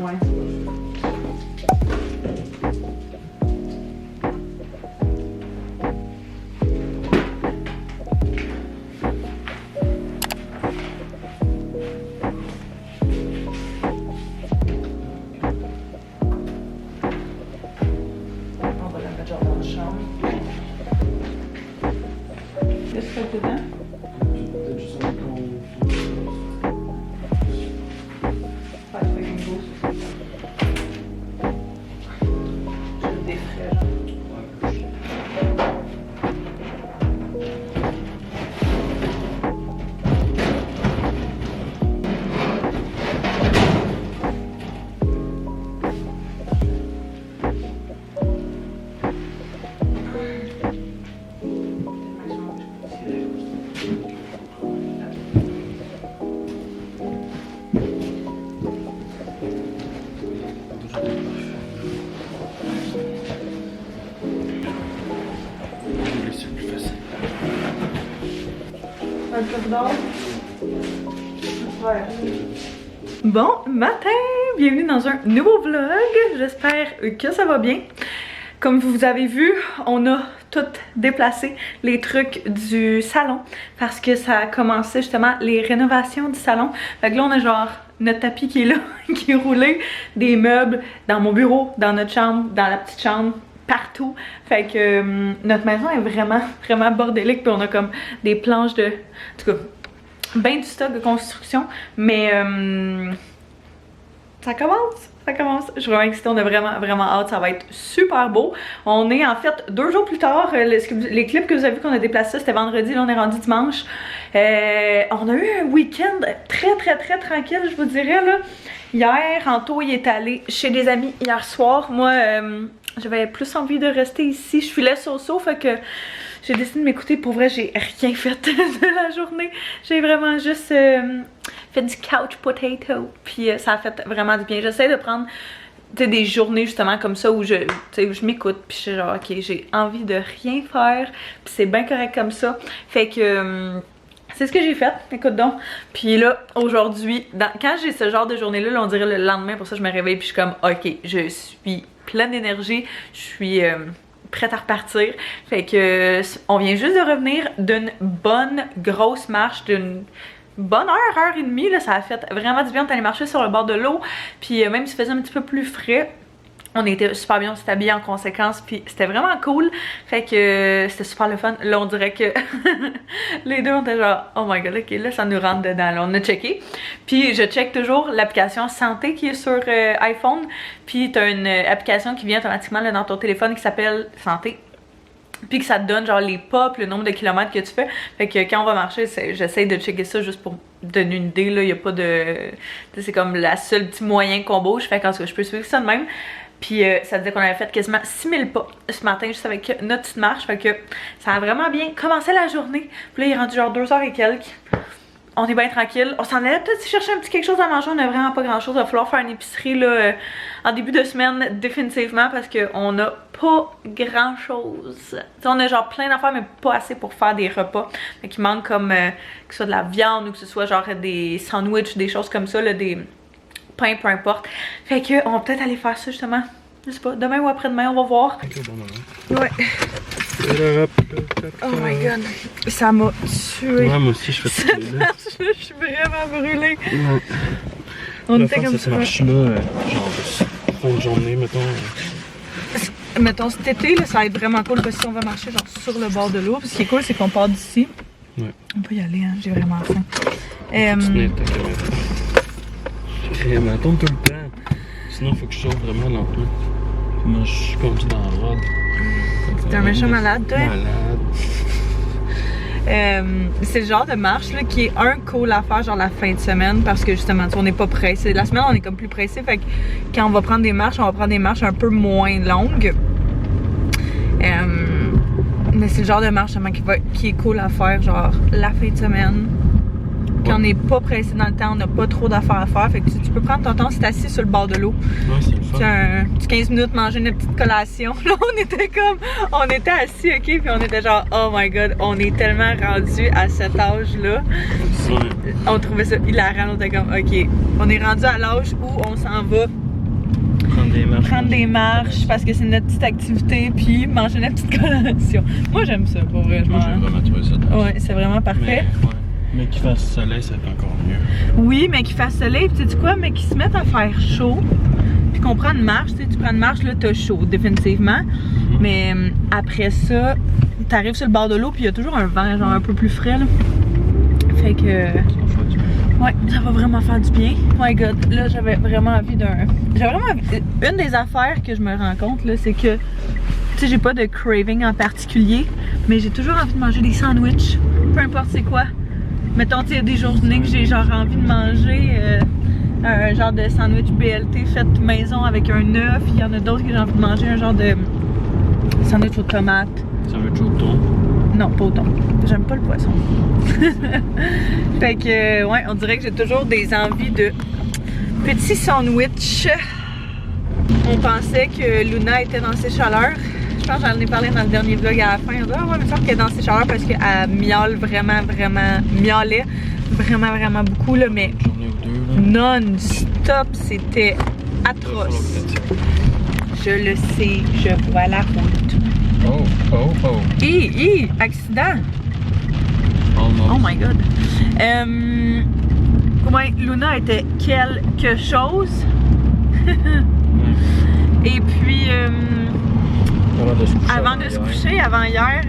Ouais. On va la mettre genre dans la chambre. Qu'est-ce que tu fais dedans? Bon matin! Bienvenue dans un nouveau vlog. J'espère que ça va bien. Comme vous avez vu, on a tout déplacé les trucs du salon parce que ça a commencé justement les rénovations du salon. Fait que là, on a genre notre tapis qui est là, qui est roulé, des meubles dans mon bureau, dans notre chambre, dans la petite chambre, partout. Fait que notre maison est vraiment bordélique, puis on a comme des planches de... En tout cas, ben du stock de construction, mais ça commence. Je suis vraiment excitée, on a vraiment hâte, ça va être super beau. On est en fait 2 jours plus tard, les clips que vous avez vu qu'on a déplacés, c'était vendredi, là on est rendu dimanche. On a eu un week-end très tranquille, je vous dirais là. Hier, Anto il est allé chez des amis hier soir. Moi, j'avais plus envie de rester ici. Je filais so-so, fait que j'ai décidé de m'écouter. Pour vrai, j'ai rien fait de la journée. J'ai vraiment juste fait du couch potato. Puis ça a fait vraiment du bien. J'essaie de prendre des journées justement comme ça où je m'écoute. Puis je suis genre, ok, j'ai envie de rien faire. Puis c'est bien correct comme ça. Fait que... c'est ce que j'ai fait, écoute donc. Puis là, aujourd'hui, quand j'ai ce genre de journée-là, on dirait le lendemain, pour ça je me réveille puis je suis comme, ok, je suis pleine d'énergie, je suis prête à repartir. Fait que on vient juste de revenir d'une bonne grosse marche, d'une bonne heure et demie, là, ça a fait vraiment du bien. On est allé marcher sur le bord de l'eau, puis même s'il faisait un petit peu plus frais, on était super bien, on s'est habillés en conséquence, puis c'était vraiment cool. Fait que c'était super le fun. Là, on dirait que les deux, on était genre, oh my god, ok, là, ça nous rentre dedans. Là, on a checké. Puis je check toujours l'application Santé qui est sur iPhone. Puis t'as une application qui vient automatiquement là, dans ton téléphone qui s'appelle Santé. Puis que ça te donne genre les pas, puis le nombre de kilomètres que tu fais. Fait que quand on va marcher, j'essaie de checker ça juste pour donner une idée. Là, il n'y a pas de... c'est comme la seule petit moyen qu'on bouge. Fait qu'en tout cas, je peux suivre ça de même. Puis ça disait qu'on avait fait quasiment 6000 pas ce matin juste avec notre petite marche. Fait que ça a vraiment bien commencé la journée. Puis là, il est rendu genre 2h et quelques. On est bien tranquille. On s'en allait peut-être chercher un petit quelque chose à manger. On n'a vraiment pas grand chose. Il va falloir faire une épicerie là, en début de semaine définitivement parce qu'on n'a pas grand chose. T'sais, on a genre plein d'affaires mais pas assez pour faire des repas. Fait qu'il manque comme que ce soit de la viande ou que ce soit genre des sandwichs, des choses comme ça, là, des... pain, peu importe. Fait que on va peut-être aller faire ça justement. Je sais pas, demain ou après-demain, on va voir. Ouais. Oh my god. Ça m'a tué. Ouais, moi aussi, je fais ça. Je suis vraiment brûlée. Ouais. On était comme ça. Cette marche-là, genre, fin de journée, mettons. Mettons cet été, là, ça va être vraiment cool parce que si on va marcher genre sur le bord de l'eau. Ce qui est cool, c'est qu'on part d'ici. Ouais. On peut y aller, hein. J'ai vraiment faim. Mais tourne tout le temps. Sinon, il faut que je chauffe vraiment lentement. Puis moi, je suis conduit dans la robe. T'es un méchant malade, toi? Malade. C'est le genre de marche là, qui est cool à faire genre la fin de semaine parce que justement, on n'est pas pressé. La semaine, on est comme plus pressé. Fait que quand on va prendre des marches, on va prendre des marches un peu moins longues. Mais c'est le genre de marche justement qui est cool à faire genre la fin de semaine. Quand on n'est pas pressé dans le temps, on n'a pas trop d'affaires à faire. Fait que tu peux prendre ton temps si t'es assis sur le bord de l'eau. Ouais, c'est le fun. Tu as un petit 15 minutes, manger une petite collation. Là, on était assis, ok, puis on était genre, oh my god, on est tellement rendu à cet âge-là. Ouais. On trouvait ça hilarant, on était comme, ok, on est rendu à l'âge où on s'en va prendre des marches parce que c'est notre petite activité, puis manger notre petite collation. Moi, j'aime ça, pour vrai. Moi, j'ai vraiment trouvé ça. Ouais, c'est vraiment parfait. Mais qu'il fasse soleil, ça fait encore mieux. Oui, mais qu'il fasse soleil, puis tu sais quoi, mais qu'ils se mettent à faire chaud, puis qu'on prenne une marche, tu sais, tu prends une marche, là, t'as chaud, définitivement. Mais après ça, t'arrives sur le bord de l'eau, puis il y a toujours un vent, genre un peu plus frais, là. Fait que... ouais, ça va vraiment faire du bien. Oh my god, là, j'avais vraiment envie d'un... Une des affaires que je me rends compte, là, c'est que... Tu sais, j'ai pas de craving en particulier, mais j'ai toujours envie de manger des sandwichs, peu importe c'est quoi. Mettons, il y a des journées que j'ai genre envie de manger un genre de sandwich BLT fait maison avec un œuf. Il y en a d'autres que j'ai envie de manger un genre de sandwich aux tomates. Sandwich au thon? Non, pas au thon. J'aime pas le poisson. Fait que, ouais, on dirait que j'ai toujours des envies de petits sandwichs. On pensait que Luna était dans ses chaleurs. Je pense que j'en ai parlé dans le dernier vlog à la fin. On dit, ah ouais, mais il me semble qu'elle est dans ses chaleurs parce qu'elle miaule miaulait vraiment beaucoup, là, mais non-stop, c'était atroce. Je le sais, je vois la route. Oh. Accident. Almost. Oh my god. Ouais, Luna était quelque chose. Et puis, avant de se coucher, avant hier,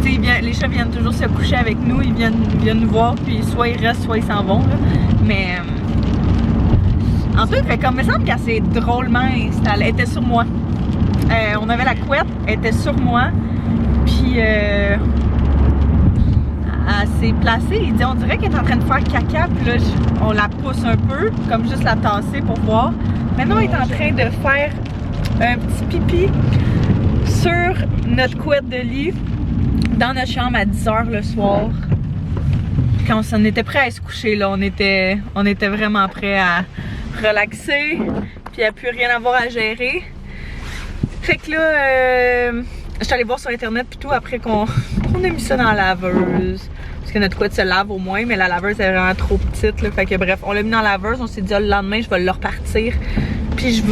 les chats viennent toujours se coucher avec nous, ils viennent nous voir, puis soit ils restent, soit ils s'en vont. Là. Mais en tout cas, comme il me semble qu'elle s'est drôlement installée. Elle était sur moi. On avait la couette, elle était sur moi, puis elle s'est placée. Il dit, on dirait qu'elle est en train de faire caca, puis là, on la pousse un peu, comme juste la tasser pour voir. Maintenant, elle est en train de faire un petit pipi sur notre couette de lit dans notre chambre à 10 h le soir. Quand on était prêt à se coucher, là, on était vraiment prêt à relaxer, puis il n'y a plus rien à avoir à gérer. Fait que là, je suis allée voir sur internet puis tout après qu'on ait mis ça dans la laveuse. Parce que notre couette se lave au moins, mais la laveuse est vraiment trop petite. Là. Fait que bref, on l'a mis dans la laveuse, on s'est dit le lendemain, je vais le repartir. Puis je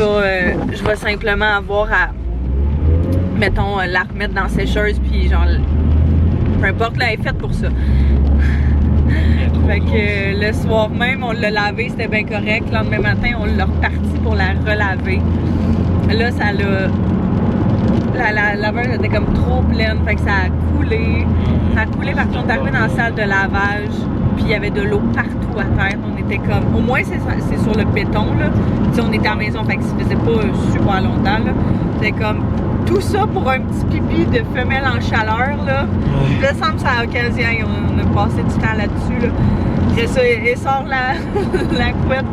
vais simplement avoir à, mettons, la remettre dans la sécheuse, puis genre, peu importe, là, elle est faite pour ça. Fait que le soir même, on l'a lavé, c'était bien correct. Le lendemain matin, on l'a reparti pour la relaver. Là, ça l'a... La laveuse était comme trop pleine, fait que ça a coulé. Ça a coulé, par contre, on est arrivé dans la salle de lavage, puis il y avait de l'eau partout à terre. On était comme... Au moins, c'est sur le béton, là. T'sais, on était à la maison, fait que ça faisait pas super longtemps, là. C'était comme... Tout ça pour un petit pipi de femelle en chaleur, là. Là, ça semble que ça a occasion. On a passé du temps là-dessus, là. Après ça, elle sort la couette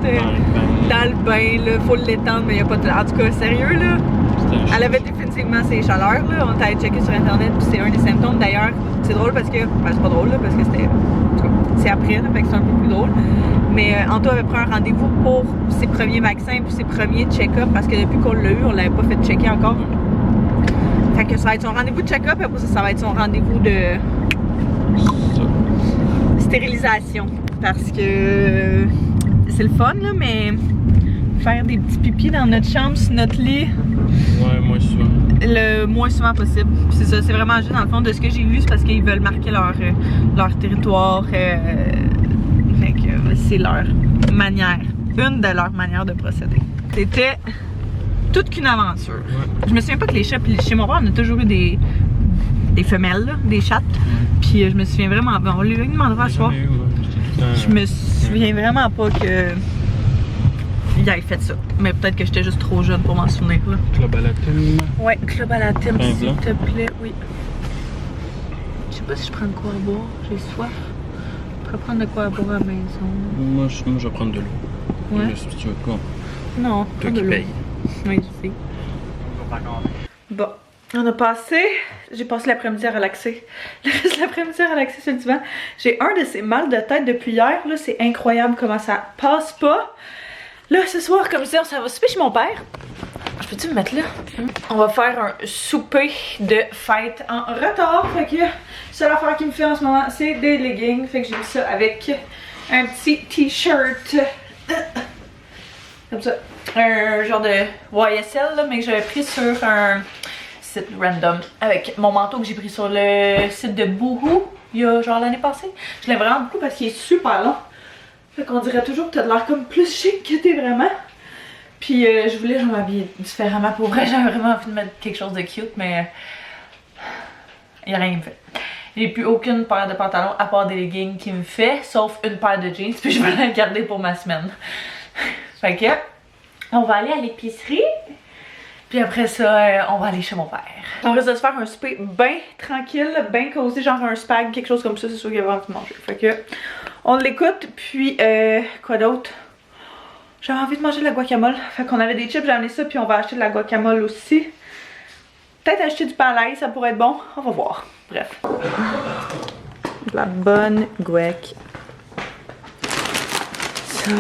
dans le bain, là. Faut l'étendre, mais il n'y a pas de... En tout cas, sérieux, là. Elle avait définitivement ses chaleurs, là. On est allé checker sur internet, puis c'est un des symptômes. D'ailleurs, c'est drôle parce que... Ben, c'est pas drôle, là, parce que c'était... C'est après, là, fait que c'est un peu plus drôle. Mais Anto avait pris un rendez-vous pour ses premiers vaccins, puis ses premiers check-up, parce que depuis qu'on l'a eu, on l'avait pas fait checker encore. Fait que ça va être son rendez-vous de check-up, et après ça va être son rendez-vous de stérilisation. Parce que c'est le fun, là, mais faire des petits pipis dans notre chambre, sur notre lit. Ouais, moins souvent. Le moins souvent possible. C'est ça, c'est vraiment juste dans le fond de ce que j'ai lu, c'est parce qu'ils veulent marquer leur territoire. Fait que c'est leur manière, une de leurs manières de procéder. C'était toute qu'une aventure. Ouais. Je me souviens pas que les chats, chez mon père, on a toujours eu des femelles, là, des chattes. Puis je me souviens vraiment, on lui a demandé à soir. Je me souviens vraiment pas que il avait fait ça. Mais peut-être que j'étais juste trop jeune pour m'en souvenir, là. Club à la Tim. Ouais, club à la Tim, s'il te plaît, oui. Je sais pas si je prends de quoi à boire, j'ai soif. Je pourrais prendre de quoi à boire à la maison. Moi, je vais prendre de l'eau. Ouais. Si tu veux quoi? Non, toi qui payes. Oui, je sais. Bon, on a passé... J'ai passé l'après-midi à relaxer. Le reste de l'après-midi à relaxer sur le divan. J'ai un de ces mal de tête depuis hier, là. C'est incroyable comment ça passe pas. Là, ce soir, comme je disais, ça va souper chez mon père. Je peux-tu me mettre là? On va faire un souper de fête en retard. Fait que la seule affaire qui me fait en ce moment, c'est des leggings. Fait que j'ai mis ça avec un petit t-shirt. Comme ça. un genre de YSL là, mais que j'avais pris sur un site random avec mon manteau que j'ai pris sur le site de Boohoo il y a genre l'année passée. Je l'aime vraiment beaucoup parce qu'il est super long. Fait qu'on dirait toujours que t'as de l'air comme plus chic que t'es vraiment. Puis je voulais genre m'habiller différemment pour vrai. J'avais vraiment envie de mettre quelque chose de cute, mais il n'y a rien qui me fait. J'ai plus aucune paire de pantalons à part des leggings qui me fait, sauf une paire de jeans, puis je vais la garder pour ma semaine. Fait que, on va aller à l'épicerie, puis après ça, on va aller chez mon père. On risque de se faire un souper bien tranquille, bien cosy, genre un spag, quelque chose comme ça, c'est sûr qu'il y a envie de manger. Fait que, on l'écoute, puis quoi d'autre? J'avais envie de manger de la guacamole, fait qu'on avait des chips, j'ai amené ça, puis on va acheter de la guacamole aussi. Peut-être acheter du pain à l'ail, ça pourrait être bon, on va voir. Bref. De la bonne guac. Ça,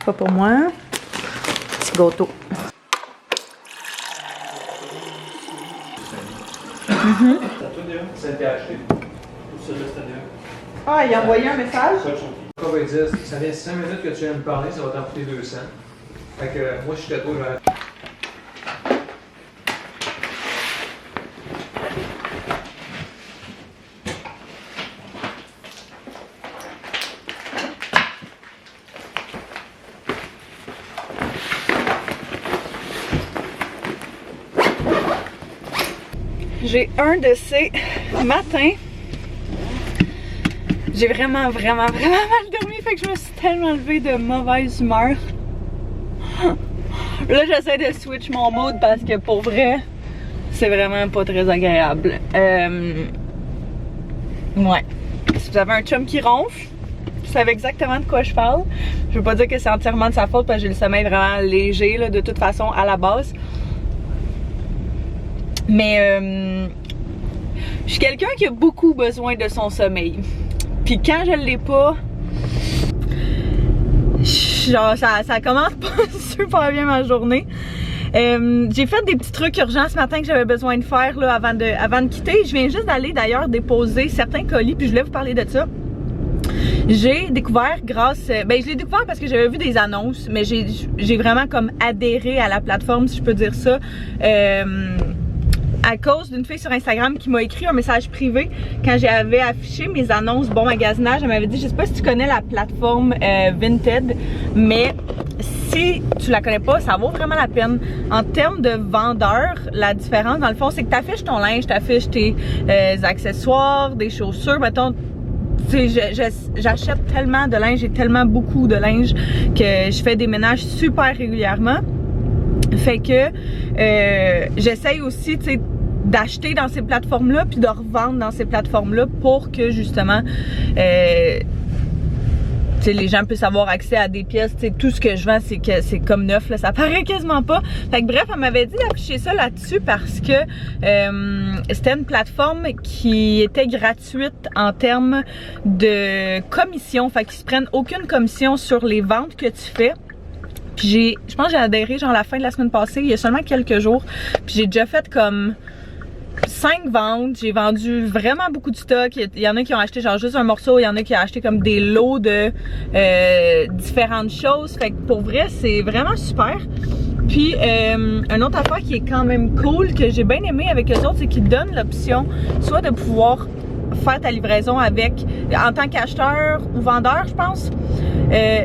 pas pour moi. Petit gâteau. Ça a été acheté. Ah, il a envoyé un message? On va dire, ça vient 5 minutes que tu viens de me parler, ça va t'en coûter 200. Fait que moi, je suis à toi, J'ai un de ces matins. J'ai vraiment mal dormi, fait que je me suis tellement levée de mauvaise humeur. Là, j'essaie de switch mon mood parce que pour vrai, c'est vraiment pas très agréable. Ouais. Si vous avez un chum qui ronfle, vous savez exactement de quoi je parle. Je veux pas dire que c'est entièrement de sa faute parce que j'ai le sommeil vraiment léger là, de toute façon à la base. Mais je suis quelqu'un qui a beaucoup besoin de son sommeil. Puis quand je l'ai pas, genre ça commence pas super bien ma journée. J'ai fait des petits trucs urgents ce matin que j'avais besoin de faire là, avant de quitter. Je viens juste d'aller d'ailleurs déposer certains colis, puis je voulais vous parler de ça. J'ai découvert grâce, ben je l'ai découvert parce que j'avais vu des annonces, mais j'ai vraiment comme adhéré à la plateforme, si je peux dire ça. À cause d'une fille sur Instagram qui m'a écrit un message privé quand j'avais affiché mes annonces bon magasinage. Elle m'avait dit, je sais pas si tu connais la plateforme Vinted, mais si tu la connais pas, ça vaut vraiment la peine. En termes de vendeurs, la différence dans le fond, c'est que tu affiches ton linge, tu affiches tes accessoires, des chaussures, mettons. J'achète tellement de linge, j'ai tellement beaucoup de linge que je fais des ménages super régulièrement. Fait que j'essaye aussi, tu sais, d'acheter dans ces plateformes-là puis de revendre dans ces plateformes-là pour que justement les gens puissent avoir accès à des pièces. Tout ce que je vends, c'est comme neuf, là, ça paraît quasiment pas. Fait que bref, elle m'avait dit d'afficher ça là-dessus parce que c'était une plateforme qui était gratuite en termes de commission. Fait qu'ils se prennent aucune commission sur les ventes que tu fais. Puis je pense que j'ai adhéré genre la fin de la semaine passée, il y a seulement quelques jours. Puis j'ai déjà fait comme 5 ventes, j'ai vendu vraiment beaucoup de stock. Il y en a qui ont acheté genre juste un morceau, il y en a qui ont acheté comme des lots de différentes choses. Fait que pour vrai, c'est vraiment super. Puis une autre affaire qui est quand même cool, que j'ai bien aimé avec eux autres, c'est qu'ils donnent l'option soit de pouvoir faire ta livraison avec, en tant qu'acheteur ou vendeur, je pense.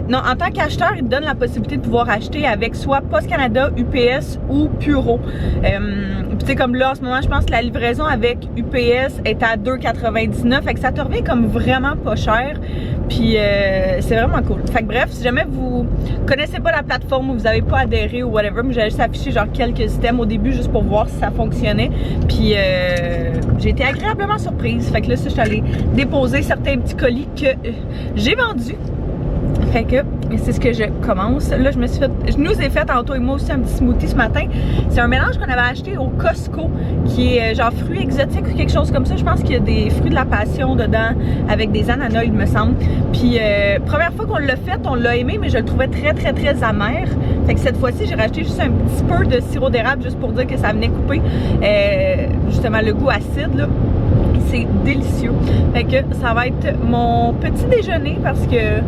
Non, en tant qu'acheteur, ils te donnent la possibilité de pouvoir acheter avec soit Post Canada, UPS ou Puro. Puis tu sais, comme là, en ce moment, je pense que la livraison avec UPS est à 2,99. Fait que ça te revient comme vraiment pas cher. Puis c'est vraiment cool. Fait que bref, si jamais vous connaissez pas la plateforme ou vous avez pas adhéré ou whatever, mais j'ai juste affiché genre quelques items au début juste pour voir si ça fonctionnait. Puis j'ai été agréablement surprise. Fait que là, je suis allée déposer certains petits colis que j'ai vendus. Fait que c'est ce que je commence. Là, je nous ai fait tantôt et moi aussi un petit smoothie ce matin. C'est un mélange qu'on avait acheté au Costco qui est genre fruits exotiques ou quelque chose comme ça. Je pense qu'il y a des fruits de la passion dedans avec des ananas, il me semble. Puis première fois qu'on l'a fait, on l'a aimé, mais je le trouvais très amer. Fait que cette fois-ci, j'ai racheté juste un petit peu de sirop d'érable juste pour dire que ça venait couper justement le goût acide là. C'est délicieux. Fait que ça va être mon petit déjeuner parce que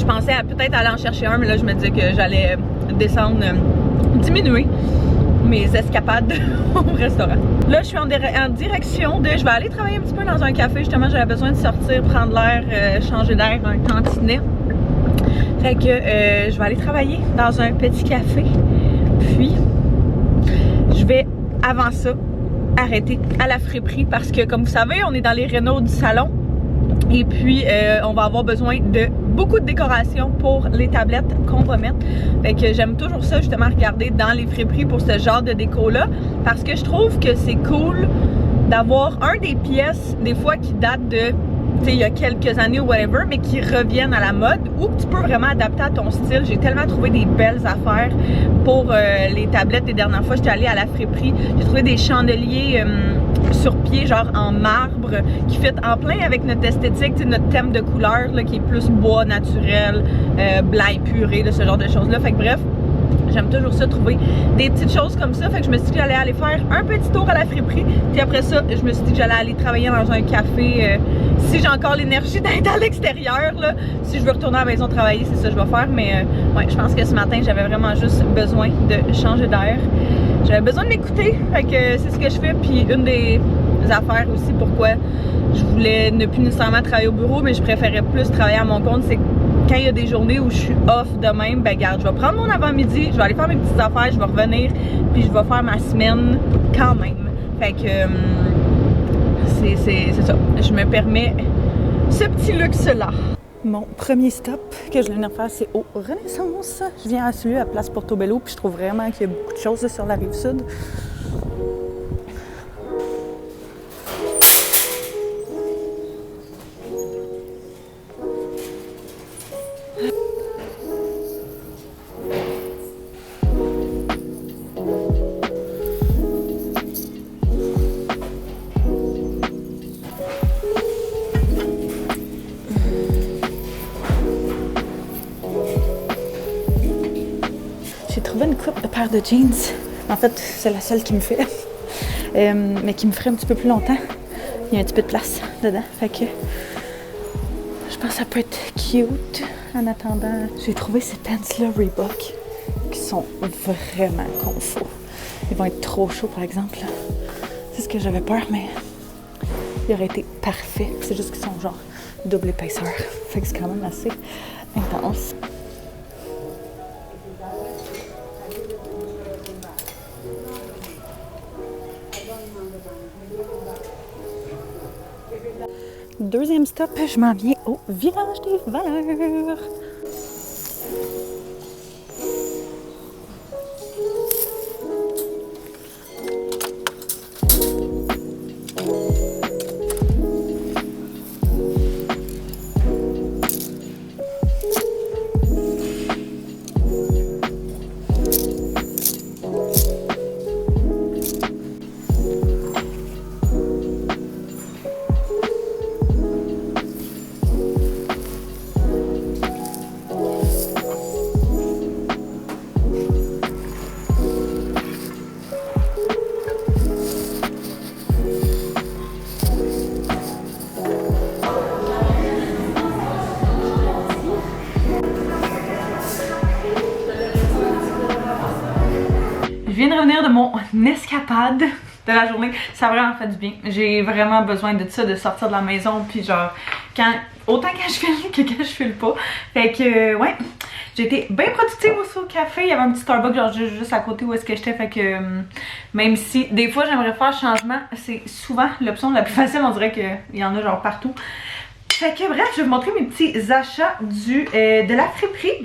pensais peut-être aller en chercher un, mais là je me disais que j'allais descendre, diminuer mes escapades au restaurant. Là, je suis en direction de... Je vais aller travailler un petit peu dans un café. Justement, j'avais besoin de sortir, prendre l'air, changer d'air, un tantinet. Fait que je vais aller travailler dans un petit café. Puis, je vais, avant ça, arrêter à la friperie parce que, comme vous savez, on est dans les rénaux du salon. Et puis, on va avoir besoin de beaucoup de décoration pour les tablettes qu'on va mettre. Fait que j'aime toujours ça, justement, regarder dans les friperies pour ce genre de déco-là. Parce que je trouve que c'est cool d'avoir des pièces, des fois, qui datent de, tu sais, il y a quelques années ou whatever, mais qui reviennent à la mode ou que tu peux vraiment adapter à ton style. J'ai tellement trouvé des belles affaires pour les tablettes. Les dernières fois, j'étais allée à la friperie. J'ai trouvé des chandeliers sur pied, genre en marbre, qui fit en plein avec notre esthétique, notre thème de couleur là, qui est plus bois naturel, blanc épuré, ce genre de choses là. Fait que bref, j'aime toujours ça, trouver des petites choses comme ça. Fait que je me suis dit que j'allais aller faire un petit tour à la friperie. Puis après ça, je me suis dit que j'allais aller travailler dans un café. Si j'ai encore l'énergie d'être à l'extérieur, là, si je veux retourner à la maison travailler, c'est ça que je vais faire. Mais ouais, je pense que ce matin, j'avais vraiment juste besoin de changer d'air. J'avais besoin de m'écouter, fait que c'est ce que je fais. Puis une des affaires aussi pourquoi je voulais ne plus nécessairement travailler au bureau, mais je préférais plus travailler à mon compte, c'est quand il y a des journées où je suis off de même, ben garde, je vais prendre mon avant-midi, je vais aller faire mes petites affaires, je vais revenir, puis je vais faire ma semaine quand même. Fait que c'est ça, je me permets ce petit luxe-là. Mon premier stop que je viens de faire, c'est au Renaissance. Je viens à celui à Place Portobello, puis je trouve vraiment qu'il y a beaucoup de choses sur la Rive-Sud. J'ai trouvé une coupe de paire de jeans. En fait, c'est la seule qui me fait. Mais qui me ferait un petit peu plus longtemps. Il y a un petit peu de place dedans. Fait que je pense que ça peut être cute. En attendant, j'ai trouvé ces pants-là Reebok qui sont vraiment confort. Ils vont être trop chauds, par exemple. C'est ce que j'avais peur, mais ils auraient été parfaits. C'est juste qu'ils sont genre double épaisseur. Fait que c'est quand même assez intense. Deuxième stop, je m'en viens au Village des Valeurs. Je viens de revenir de mon escapade de la journée. Ça a vraiment fait du bien. J'ai vraiment besoin de ça, de sortir de la maison. Puis genre, autant quand je file que quand je file pas. Fait que, ouais, j'ai été bien productive aussi au café. Il y avait un petit Starbucks genre juste à côté où est-ce que j'étais. Fait que, même si des fois j'aimerais faire changement, c'est souvent l'option la plus facile. On dirait qu'il y en a genre partout. Fait que, bref, je vais vous montrer mes petits achats de la friperie.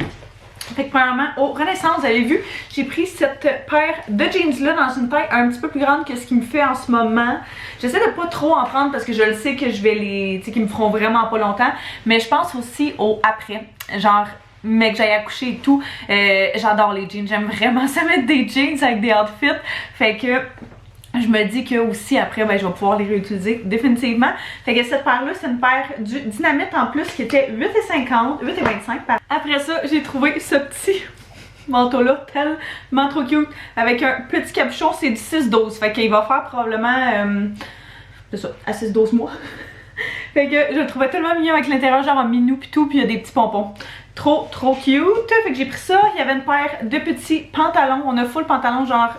Fait que premièrement, au Renaissance, vous avez vu, j'ai pris cette paire de jeans là dans une taille un petit peu plus grande que ce qui me fait en ce moment. J'essaie de pas trop en prendre parce que je le sais que je vais les, tu sais, qu'ils me feront vraiment pas longtemps. Mais je pense aussi au après, genre mais que j'aille accoucher et tout. J'adore les jeans, j'aime vraiment ça mettre des jeans avec des outfits. Fait que je me dis que aussi après, ben, je vais pouvoir les réutiliser définitivement. Fait que cette paire-là, c'est une paire du Dynamite en plus qui était 8,50, 8,25. Après ça, j'ai trouvé ce petit manteau-là tellement trop cute avec un petit capuchon, c'est du 6-12. Fait qu'il va faire probablement, c'est ça, à 6-12 mois. Fait que je le trouvais tellement mignon avec l'intérieur genre en minou pis tout, pis il y a des petits pompons. Trop cute. Fait que j'ai pris ça. Il y avait une paire de petits pantalons. On a full pantalon genre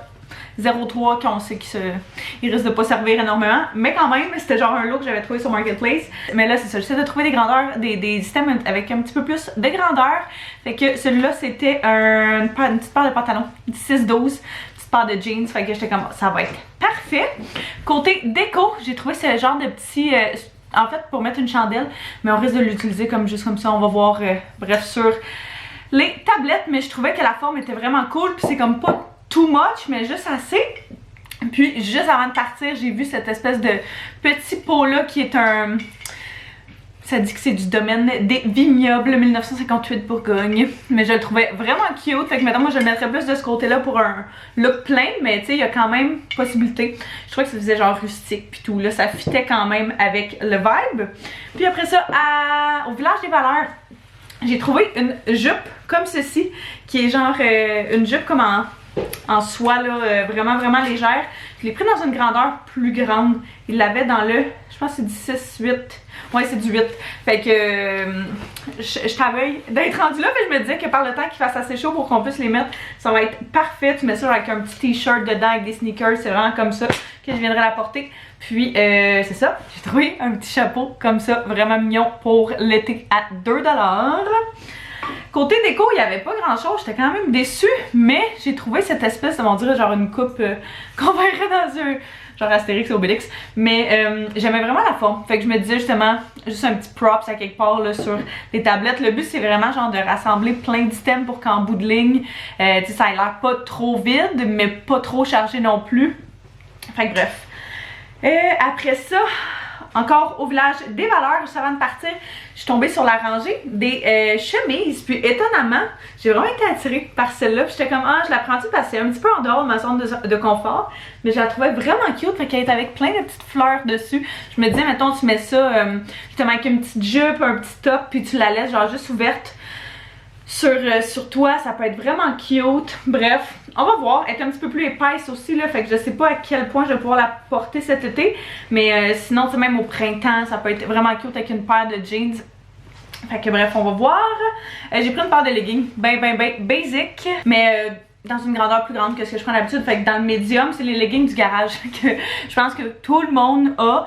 0,3 qu'on sait qu'il risque de pas servir énormément. Mais quand même, c'était genre un look que j'avais trouvé sur Marketplace. Mais là, c'est ça. J'essaie de trouver des grandeurs, des systèmes avec un petit peu plus de grandeur. Fait que celui-là, c'était une petite paire de pantalons. 6-12. Paire de jeans, fait que j'étais comme ça va être parfait. Côté déco, j'ai trouvé ce genre de petit en fait pour mettre une chandelle, mais on risque de l'utiliser comme juste comme ça, on va voir bref sur les tablettes, mais je trouvais que la forme était vraiment cool, puis c'est comme pas too much mais juste assez. Puis juste avant de partir, j'ai vu cette espèce de petit pot là qui est un... Ça dit que c'est du domaine des vignobles 1958 Bourgogne. Mais je le trouvais vraiment cute. Fait que maintenant, moi, je le mettrais plus de ce côté-là pour un look plein. Mais tu sais, il y a quand même possibilité. Je trouvais que ça faisait genre rustique puis tout. Là, ça fitait quand même avec le vibe. Puis après ça, au Village des Valeurs, j'ai trouvé une jupe comme ceci. Qui est genre une jupe comme en soie, là, vraiment légère. Je l'ai pris dans une grandeur plus grande. Il l'avait dans le, je pense que c'est du 6-8. Ouais, c'est du 8. Fait que je travaille d'être rendue là, mais je me disais que par le temps qu'il fasse assez chaud pour qu'on puisse les mettre, ça va être parfait. Tu mets ça avec un petit t-shirt dedans, avec des sneakers, c'est vraiment comme ça que je viendrai la porter. Puis c'est ça, j'ai trouvé un petit chapeau comme ça, vraiment mignon pour l'été à 2$. Côté déco, il n'y avait pas grand chose, j'étais quand même déçue, mais j'ai trouvé cette espèce de, on dirait genre une coupe qu'on verrait dans un genre Astérix et Obélix, mais j'aimais vraiment la forme, fait que je me disais justement, juste un petit props à quelque part là, sur les tablettes. Le but c'est vraiment genre de rassembler plein d'items pour qu'en bout de ligne, tu sais, ça ait l'air pas trop vide, mais pas trop chargé non plus. Fait que bref. Après ça, encore au Village des Valeurs, juste avant de partir, je suis tombée sur la rangée des chemises. Puis étonnamment, j'ai vraiment été attirée par celle-là. Puis j'étais comme, je la prends-tu parce que c'est un petit peu en dehors de ma zone de confort. Mais je la trouvais vraiment cute. Fait qu'elle est avec plein de petites fleurs dessus. Je me disais, mettons, tu mets ça justement avec une petite jupe, un petit top, puis tu la laisses genre juste ouverte sur toi. Ça peut être vraiment cute. Bref, on va voir. Elle est un petit peu plus épaisse aussi, là. Fait que je sais pas à quel point je vais pouvoir la porter cet été. Mais sinon, tu sais, même au printemps, ça peut être vraiment cute avec une paire de jeans. Fait que bref, on va voir. J'ai pris une paire de leggings, ben basic. Mais dans une grandeur plus grande que ce que je prends d'habitude. Fait que dans le médium, c'est les leggings du garage que je pense que tout le monde a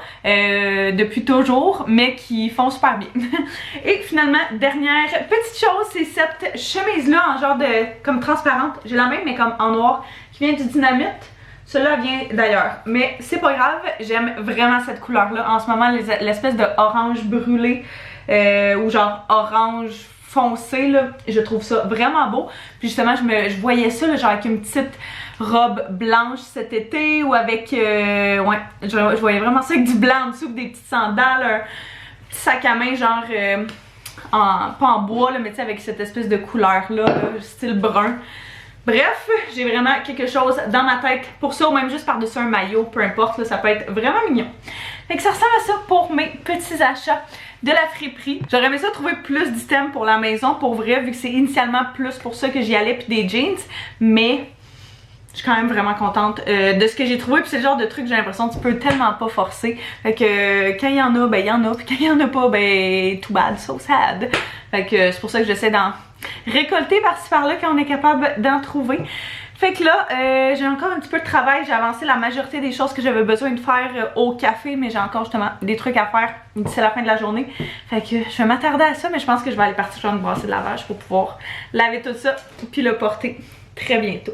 depuis toujours, mais qui font super bien. Et finalement, dernière petite chose, c'est cette chemise-là en genre de comme transparente. J'ai la même, mais comme en noir, qui vient du Dynamite. Celle-là vient d'ailleurs, mais c'est pas grave, j'aime vraiment cette couleur-là. En ce moment, l'espèce de orange brûlé ou genre orange foncé, là, je trouve ça vraiment beau. Puis justement, je voyais ça là, genre avec une petite robe blanche cet été ou avec, ouais, je voyais vraiment ça avec du blanc en dessous, des petites sandales, un petit sac à main genre, pas en bois, là, mais tu sais avec cette espèce de couleur-là, style brun. Bref, j'ai vraiment quelque chose dans ma tête pour ça, ou même juste par-dessus un maillot, peu importe, là, ça peut être vraiment mignon. Fait que ça ressemble à ça pour mes petits achats de la friperie. J'aurais aimé ça trouver plus d'items pour la maison, pour vrai, vu que c'est initialement plus pour ça que j'y allais, puis des jeans, mais je suis quand même vraiment contente de ce que j'ai trouvé, puis c'est le genre de truc que j'ai l'impression que tu peux tellement pas forcer. Fait que quand il y en a, ben il y en a, puis quand il y en a pas, ben too bad, so sad. Fait que c'est pour ça que j'essaie d'en récolter par-ci par-là quand on est capable d'en trouver. Fait que là, j'ai encore un petit peu de travail, j'ai avancé la majorité des choses que j'avais besoin de faire au café, mais j'ai encore justement des trucs à faire d'ici la fin de la journée. Fait que je vais m'attarder à ça, mais je pense que je vais aller partir sur une brassée de lavage pour pouvoir laver tout ça, puis le porter très bientôt.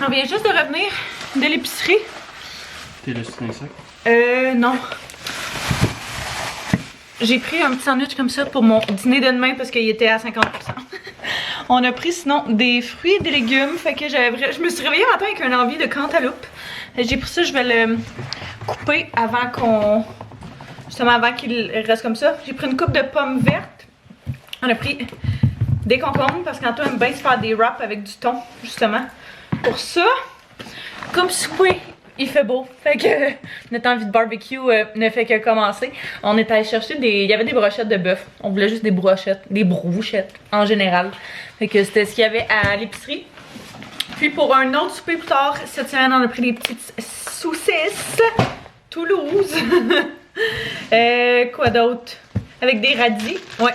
On vient juste de revenir de l'épicerie. T'es laissé dans le sac? Non. J'ai pris un petit sandwich comme ça pour mon dîner de demain parce qu'il était à 50%. On a pris sinon des fruits et des légumes. Fait que je me suis réveillée matin avec une envie de cantaloupe. J'ai pris ça, je vais le couper avant qu'on... Justement avant qu'il reste comme ça. J'ai pris une coupe de pommes vertes. On a pris des concombres parce qu'Antoine aime bien se faire des wraps avec du thon, justement. Pour ça, comme souper il fait beau. Fait que notre envie de barbecue ne fait que commencer. On est allé chercher il y avait des brochettes de bœuf. On voulait juste des brochettes, des brouchettes en général. Fait que c'était ce qu'il y avait à l'épicerie. Puis pour un autre souper plus tard, cette semaine, on a pris des petites saucisses Toulouse. Quoi d'autre? Avec des radis. Ouais.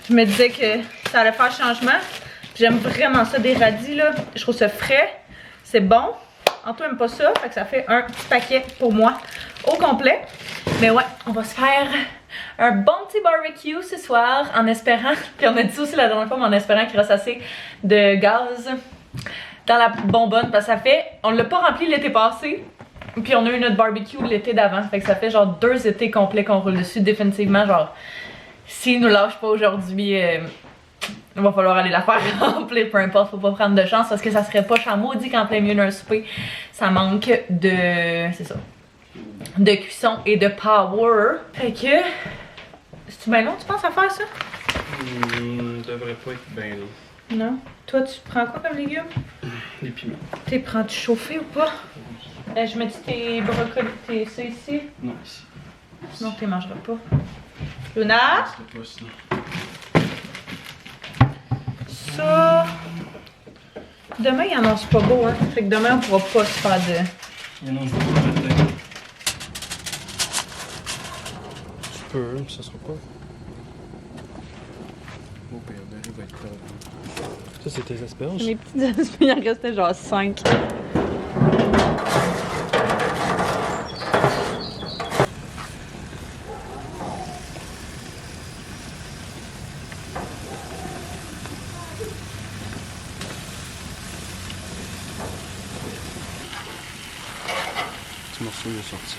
Je me disais que ça allait faire changement. J'aime vraiment ça, des radis, là. Je trouve ça frais. C'est bon. Antoine aime pas ça, fait que ça fait un petit paquet pour moi au complet. Mais ouais, on va se faire un bon petit barbecue ce soir en espérant, puis on a dit ça aussi la dernière fois, mais en espérant qu'il reste assez de gaz dans la bonbonne, parce que ça fait, on l'a pas rempli l'été passé, puis on a eu notre barbecue l'été d'avant, fait que ça fait genre 2 étés complets qu'on roule dessus, définitivement, genre, s'il nous lâche pas aujourd'hui, il va falloir aller la faire remplir, peu importe, faut pas prendre de chance, parce que ça serait pas maudit qu'en plein milieu d'un souper, ça manque de, c'est ça, de cuisson et de power. Fait que, c'est-tu bien long, tu penses à faire ça? Devrait pas être bien long. Non. Toi, tu prends quoi comme légumes? Les piments. T'es prends-tu chauffé ou pas? Je me dis tes brocolis, ça ici? Non, ici. Sinon, tu les mangeras pas. Luna? C'est pas sinon. Ça. Demain, il annonce pas beau, hein. Fait que demain, on pourra pas se faire de. Il annonce beaucoup de matin. Tu peux, mais ça sera pas. Mon père, il va être là. Ça, c'est tes asperges? Mes petites asperges, il en restait genre 5. Ce morceau il est sorti.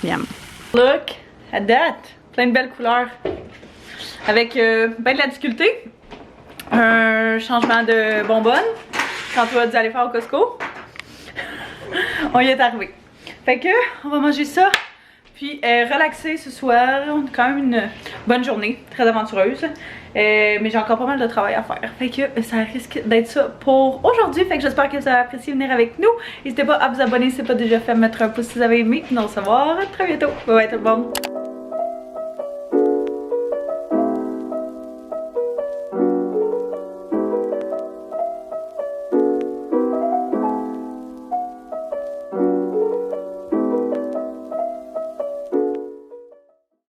Miam. Look at that! Plein de belles couleurs. Avec ben de la difficulté. Un changement de bonbonne. Quand tu as dû aller faire au Costco. On y est arrivé. Fait que, on va manger ça. Puis relaxer ce soir. On a quand même une bonne journée. Très aventureuse. Mais j'ai encore pas mal de travail à faire. Fait que ça risque d'être ça pour aujourd'hui. Fait que j'espère que vous avez apprécié venir avec nous. N'hésitez pas à vous abonner si ce n'est pas déjà fait. Mettre un pouce si vous avez aimé. Nous on se revoit très bientôt. Bye bye tout le monde.